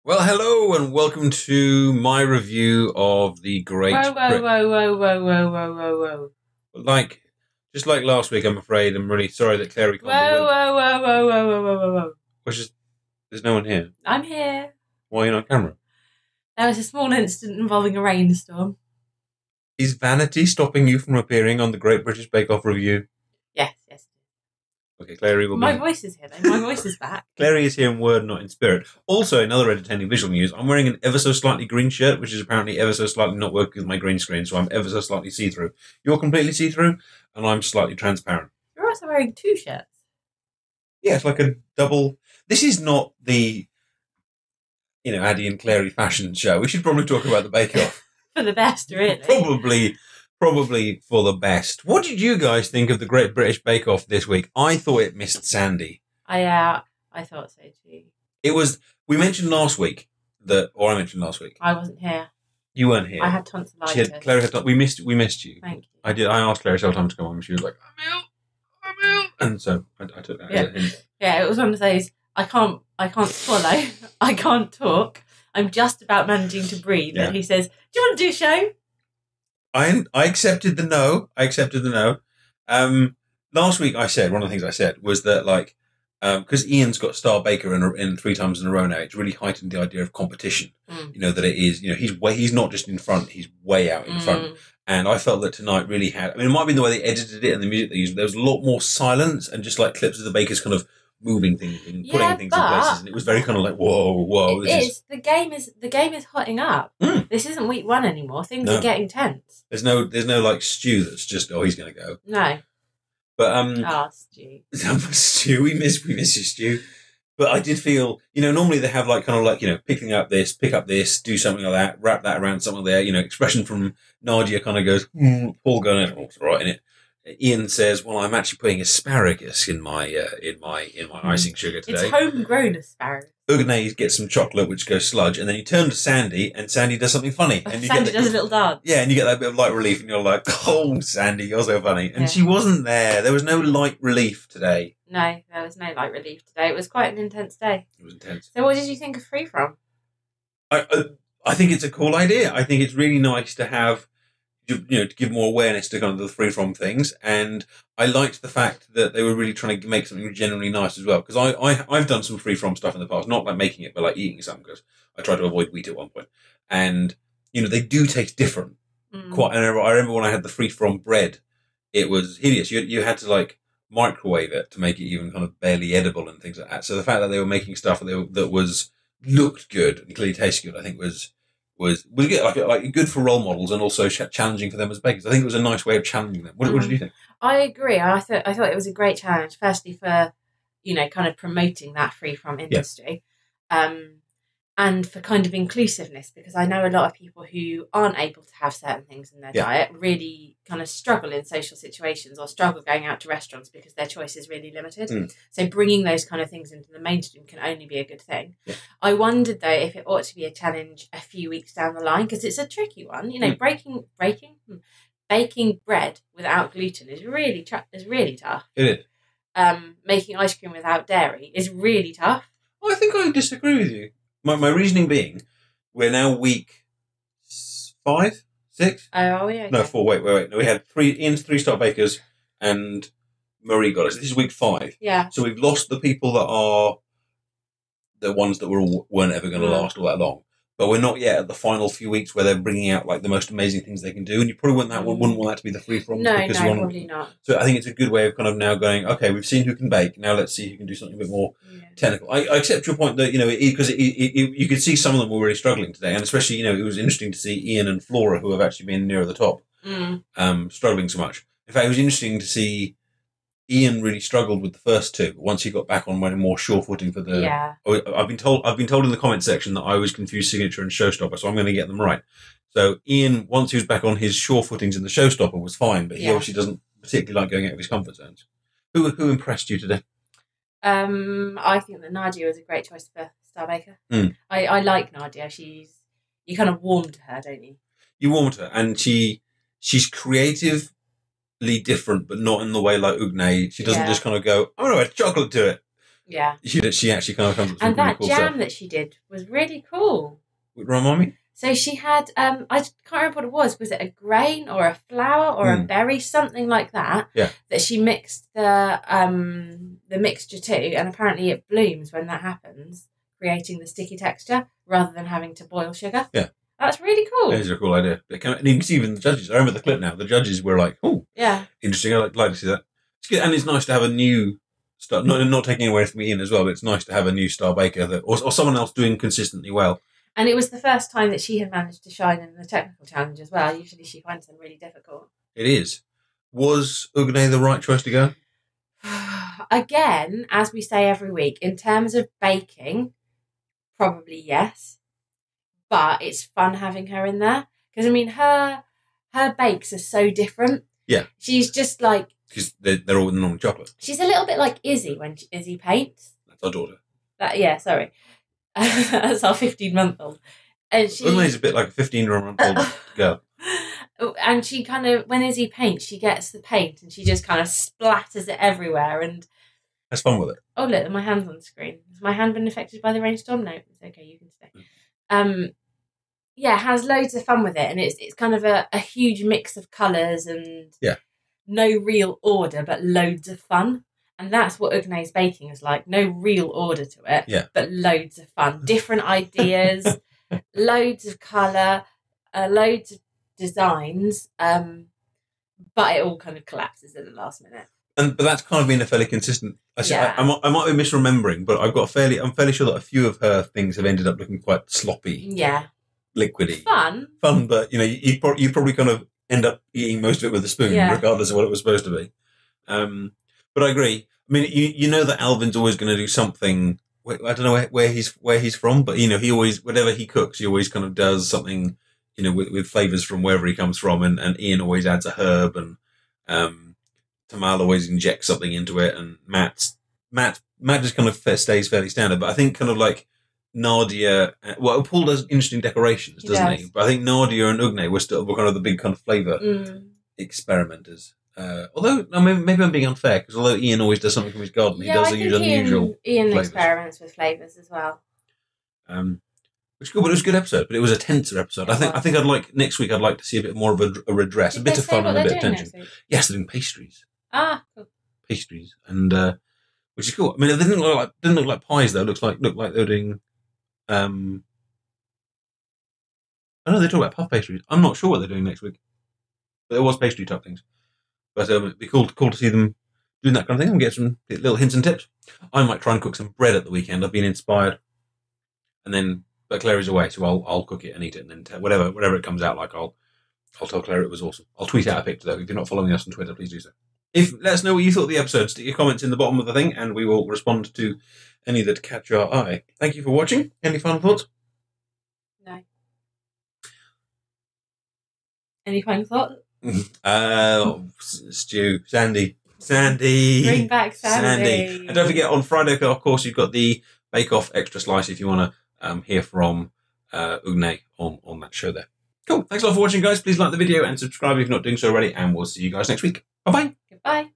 Well, hello and welcome to my review of the Great Whoa. Just like last week, I'm afraid. I'm really sorry that Clary can't be with Whoa. Which is, there's no one here. I'm here. Why are you not on camera? There was a small incident involving a rainstorm. Is vanity stopping you from appearing on the Great British Bake Off review? Yes. Okay, Clary will be... My voice is here, though. My voice is back. Clary is here in word, not in spirit. Also, another entertaining visual news. I'm wearing an ever so slightly green shirt, which is apparently ever so slightly not working with my green screen, so I'm ever so slightly see-through. You're completely see-through, and I'm slightly transparent. You're also wearing two shirts. Yeah, it's like a double... This is not the, Addie and Clary fashion show. We should probably talk about the Bake Off. For the best, really. Probably for the best. What did you guys think of the Great British Bake Off this week? I thought it missed Sandy. I thought so too. We mentioned last week I mentioned last week. I wasn't here. You weren't here. I had tonsillitis. Clary had we missed you. Thank you. I asked Clary several times to come on, and she was like, I'm ill. And so I took that as a hint. Yeah, it was one of those, I can't swallow, I can't talk, I'm just about managing to breathe. Yeah. And he says, do you want to do a show? I accepted the no. Last week one of the things I said was that because Ian's got Star Baker in 3 times in a row now, it's really heightened the idea of competition. That it is, he's not just in front, he's way out in front. And I felt that tonight really had, it might have been the way they edited it and the music they used, there was a lot more silence and just like clips of the bakers kind of moving things and putting things in places, and it was very kind of like whoa. The game is hotting up. This isn't week 1 anymore. Things are getting tense. There's no like Stu that's just he's going to go. No, but Stu. Stu, we miss you, Stu. But I did feel, normally they have pick up this, do something like that, wrap that around something there. Expression from Nadiya kind of goes, Paul going, it's all right in it. Ian says, well, I'm actually putting asparagus in my icing sugar today. It's homegrown asparagus. Ugne gets some chocolate, which goes sludge, and then you turn to Sandy, and Sandy does something funny. And Sandy does a little dance. Yeah, and you get that bit of light relief, and you're like, oh, Sandy, you're so funny. And she wasn't there. There was no light relief today. No, there was no light relief today. It was quite an intense day. It was intense. So what did you think of Freeform? I think it's a cool idea. I think it's really nice to have, to give more awareness to kind of the Freeform things. And I liked the fact that they were really trying to make something genuinely nice as well. Because I've done some Freeform stuff in the past, not like making it, but like eating some, because I tried to avoid wheat at one point. And, they do taste different. And I remember when I had the Freeform bread, it was hideous. You had to microwave it to make it even kind of barely edible and things like that. So the fact that they were making stuff that looked good and clearly tasted good, I think was good, like good for role models and also challenging for them as bakers. I think it was a nice way of challenging them. What did you think? I agree. I thought it was a great challenge. Firstly, for kind of promoting that Freeform industry, and for kind of inclusiveness, because I know a lot of people who aren't able to have certain things in their diet really kind of struggle in social situations or struggle going out to restaurants because their choice is really limited. So bringing those kind of things into the mainstream can only be a good thing. I wondered though if it ought to be a challenge a few weeks down the line, because it's a tricky one. Baking bread without gluten is really tough. It is. Making ice cream without dairy is really tough. Well, I think I disagree with you. My reasoning being, we're now week 5, 6? Oh, are we? Okay. No, 4. Wait. No, we had Ian's 3-star bakers and Marie got us. This is week 5. Yeah. So we've lost the people that are the ones that weren't ever going to last all that long. But we're not yet at the final few weeks where they're bringing out the most amazing things they can do. And you probably wouldn't want that to be the Freeform. No, probably not. So I think it's a good way of kind of now going, okay, we've seen who can bake. Now let's see who can do something a bit more technical. I accept your point that, because you could see some of them were really struggling today. And especially, it was interesting to see Ian and Flora, who have actually been nearer the top, struggling so much. In fact, it was interesting to see Ian really struggled with the first 2, but once he got back on more sure footing for the... Yeah. I've been told in the comment section that I always confuse signature and showstopper, so I'm going to get them right. So Ian, once he was back on his sure footings in the showstopper, was fine, but he obviously doesn't particularly like going out of his comfort zones. Who impressed you today? I think that Nadiya was a great choice for Star Baker. I like Nadiya. You kind of warm to her, don't you? You warm to her, and she's creative, different, but not in the way like Ugne. She doesn't just kind of go, I'm going to add chocolate to it. Yeah. She actually kind of comes up with And some really that cool jam stuff. that she did was really cool. Remind me? So she had, I can't remember what it was. Was it a grain or a flower or a berry, something like that? Yeah. That she mixed the mixture to, and apparently it blooms when that happens, creating the sticky texture rather than having to boil sugar. Yeah. That's really cool. That is a cool idea. And you can see even the judges. I remember the clip now. The judges were like, "Oh, yeah, interesting. I'd like to see that." It's good, and it's nice to have a new star. Not taking away from Ian as well, but it's nice to have a new star baker or someone else doing consistently well. And it was the first time that she had managed to shine in the technical challenge as well. Usually she finds them really difficult. It is. Was Ugne the right choice to go? Again, as we say every week, in terms of baking, probably yes. But it's fun having her in there. Because, I mean, her bakes are so different. Yeah. She's just like... Because they're all normal chocolate. She's a little bit like Izzy when Izzy paints. That's our daughter. Sorry. That's our 15-month-old. And Ugne's a bit like a 15-month-old girl. And she kind of, when Izzy paints, she gets the paint and she just kind of splatters it everywhere and has fun with it. Oh, look, my hand's on the screen. Has my hand been affected by the rainstorm? No, it's okay, you can stay. Yeah, has loads of fun with it, and it's kind of a huge mix of colours and no real order, but loads of fun. And that's what Ugne's baking is like. No real order to it, but loads of fun. Different ideas, loads of colour, loads of designs, but it all kind of collapses in the last minute. But that's kind of been a fairly consistent... I might be misremembering, but I'm fairly sure that a few of her things have ended up looking quite sloppy. Yeah. Liquidy. Fun, but, you know, you probably kind of end up eating most of it with a spoon, regardless of what it was supposed to be. But I agree. I mean, you know that Alvin's always going to do something. I don't know where he's from, but you know, he always, whatever he cooks, he always kind of does something, you know, with flavors from wherever he comes from, and Ian always adds a herb, and Tamal always injects something into it, and Matt just kind of stays fairly standard. But I think kind of like Nadiya, well, Paul does interesting decorations, doesn't he? But I think Nadiya and Ugne were kind of the big kind of flavor experimenters. Although, I mean, maybe I'm being unfair, because although Ian always does something from his garden, he does use unusual Ian flavours. experiments with flavours as well. Which is good, but it was a good episode, but it was a tenser episode. I think next week I'd like to see a bit more of a redress, a bit of fun and a bit of tension. Yes, they're doing pastries. Ah, cool. Pastries, and which is cool. I mean, they didn't look like pies though. Looked like they were doing. I know they talk about puff pastries. I'm not sure what they're doing next week, but there was pastry type things. But it'd be cool to see them doing that kind of thing and get some little hints and tips. I might try and cook some bread at the weekend. I've been inspired, but Claire is away, so I'll cook it and eat it, and then whatever it comes out like, I'll tell Claire it was awesome. I'll tweet out a picture though. If you're not following us on Twitter, please do so. Let us know what you thought of the episode. Stick your comments in the bottom of the thing, and we will respond to any that catch our eye. Thank you for watching. Any final thoughts? No. Any final thoughts? Stu, Sandy. Bring back Sandy. And don't forget, on Friday, of course, you've got the Bake Off Extra Slice if you want to hear from Ugne on that show there. Cool. Thanks a lot for watching, guys. Please like the video and subscribe if you're not doing so already, and we'll see you guys next week. Bye-bye. Goodbye.